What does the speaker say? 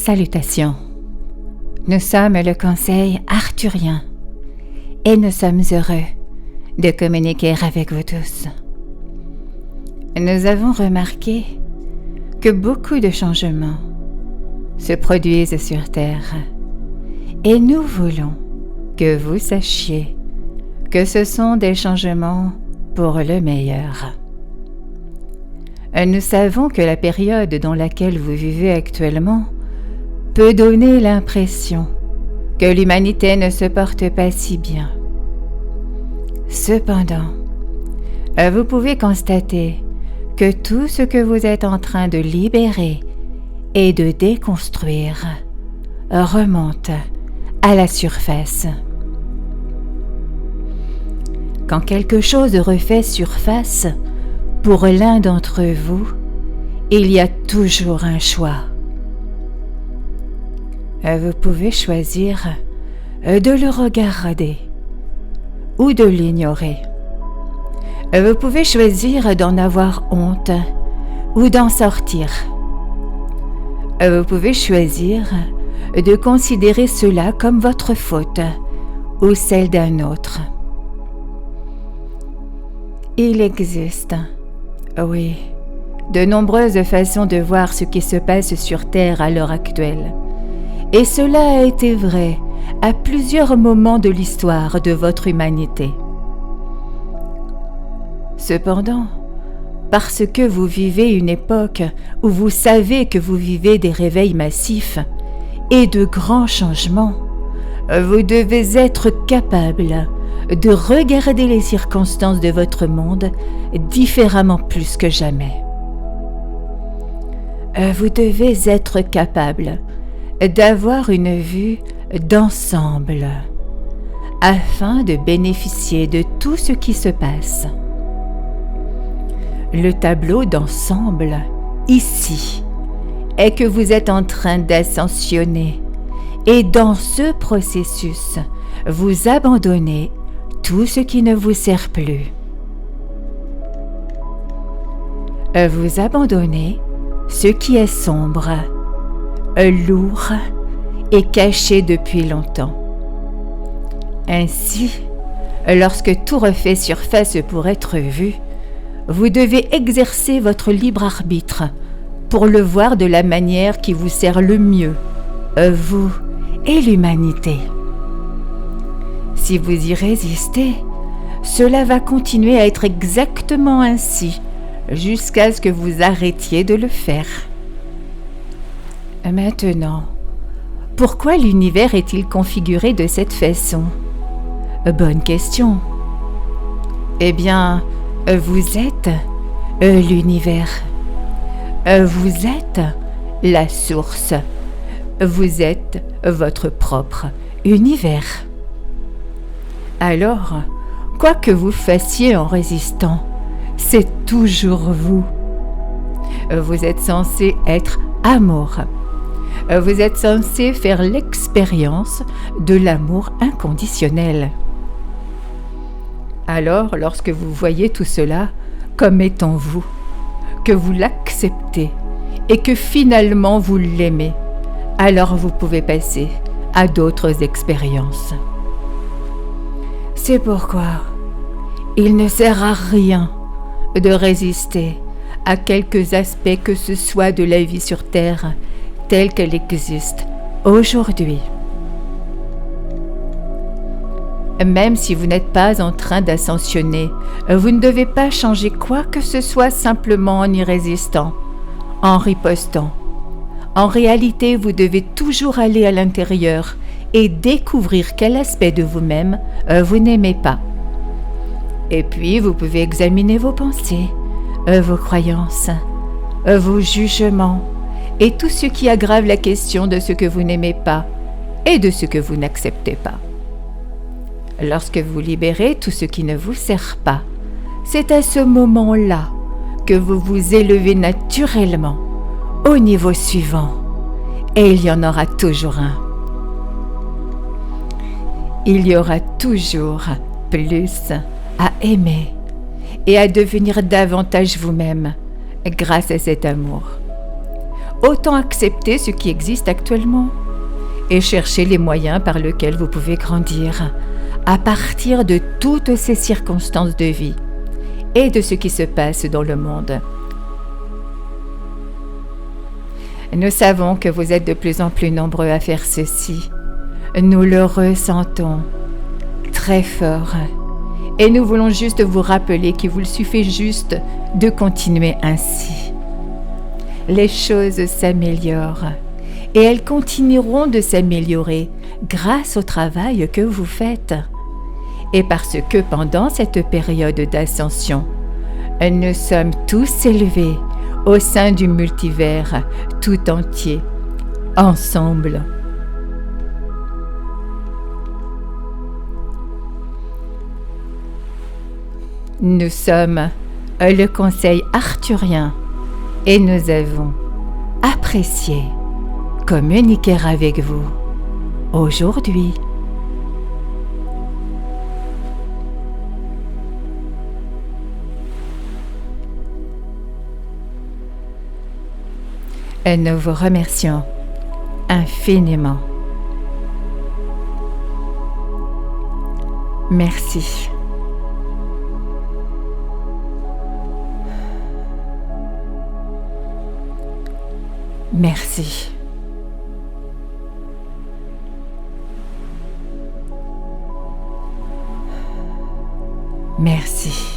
Salutations. Nous sommes le Conseil arthurien et nous sommes heureux de communiquer avec vous tous. Nous avons remarqué que beaucoup de changements se produisent sur Terre et nous voulons que vous sachiez que ce sont des changements pour le meilleur. Nous savons que la période dans laquelle vous vivez actuellement peut donner l'impression que l'humanité ne se porte pas si bien. Cependant, vous pouvez constater que tout ce que vous êtes en train de libérer et de déconstruire remonte à la surface. Quand quelque chose refait surface, pour l'un d'entre vous, il y a toujours un choix. Vous pouvez choisir de le regarder ou de l'ignorer. Vous pouvez choisir d'en avoir honte ou d'en sortir. Vous pouvez choisir de considérer cela comme votre faute ou celle d'un autre. Il existe, oui, de nombreuses façons de voir ce qui se passe sur Terre à l'heure actuelle. Et cela a été vrai à plusieurs moments de l'histoire de votre humanité. Cependant, parce que vous vivez une époque où vous savez que vous vivez des réveils massifs et de grands changements, vous devez être capable de regarder les circonstances de votre monde différemment plus que jamais. Vous devez être capable d'avoir une vue d'ensemble afin de bénéficier de tout ce qui se passe. Le tableau d'ensemble, ici, est que vous êtes en train d'ascensionner et dans ce processus, vous abandonnez tout ce qui ne vous sert plus. Vous abandonnez ce qui est sombre, lourd et caché depuis longtemps. Ainsi, lorsque tout refait surface pour être vu, vous devez exercer votre libre arbitre pour le voir de la manière qui vous sert le mieux, vous et l'humanité. Si vous y résistez, cela va continuer à être exactement ainsi jusqu'à ce que vous arrêtiez de le faire. Maintenant, pourquoi l'univers est-il configuré de cette façon? Bonne question. Eh bien, vous êtes l'univers. Vous êtes la source. Vous êtes votre propre univers. Alors, quoi que vous fassiez en résistant, c'est toujours vous. Vous êtes censé être amour. Vous êtes censé faire l'expérience de l'amour inconditionnel. Alors, lorsque vous voyez tout cela comme étant vous, que vous l'acceptez et que finalement vous l'aimez, alors vous pouvez passer à d'autres expériences. C'est pourquoi il ne sert à rien de résister à quelques aspects que ce soit de la vie sur Terre telle qu'elle existe aujourd'hui. Même si vous n'êtes pas en train d'ascensionner, vous ne devez pas changer quoi que ce soit simplement en y résistant, en ripostant. En réalité, vous devez toujours aller à l'intérieur et découvrir quel aspect de vous-même vous n'aimez pas. Et puis, vous pouvez examiner vos pensées, vos croyances, vos jugements et tout ce qui aggrave la question de ce que vous n'aimez pas et de ce que vous n'acceptez pas. Lorsque vous libérez tout ce qui ne vous sert pas, c'est à ce moment-là que vous vous élevez naturellement au niveau suivant. Et il y en aura toujours un. Il y aura toujours plus à aimer et à devenir davantage vous-même grâce à cet amour. autant accepter ce qui existe actuellement et chercher les moyens par lesquels vous pouvez grandir à partir de toutes ces circonstances de vie et de ce qui se passe dans le monde. Nous savons que vous êtes de plus en plus nombreux à faire ceci. Nous le ressentons très fort. Et nous voulons juste vous rappeler qu'il vous suffit juste de continuer ainsi. Les choses s'améliorent et elles continueront de s'améliorer grâce au travail que vous faites. Et parce que pendant cette période d'ascension, nous sommes tous élevés au sein du multivers tout entier, ensemble. Nous sommes le Conseil arthurien et nous avons apprécié communiquer avec vous aujourd'hui. Et nous vous remercions infiniment. Merci. Merci. Merci.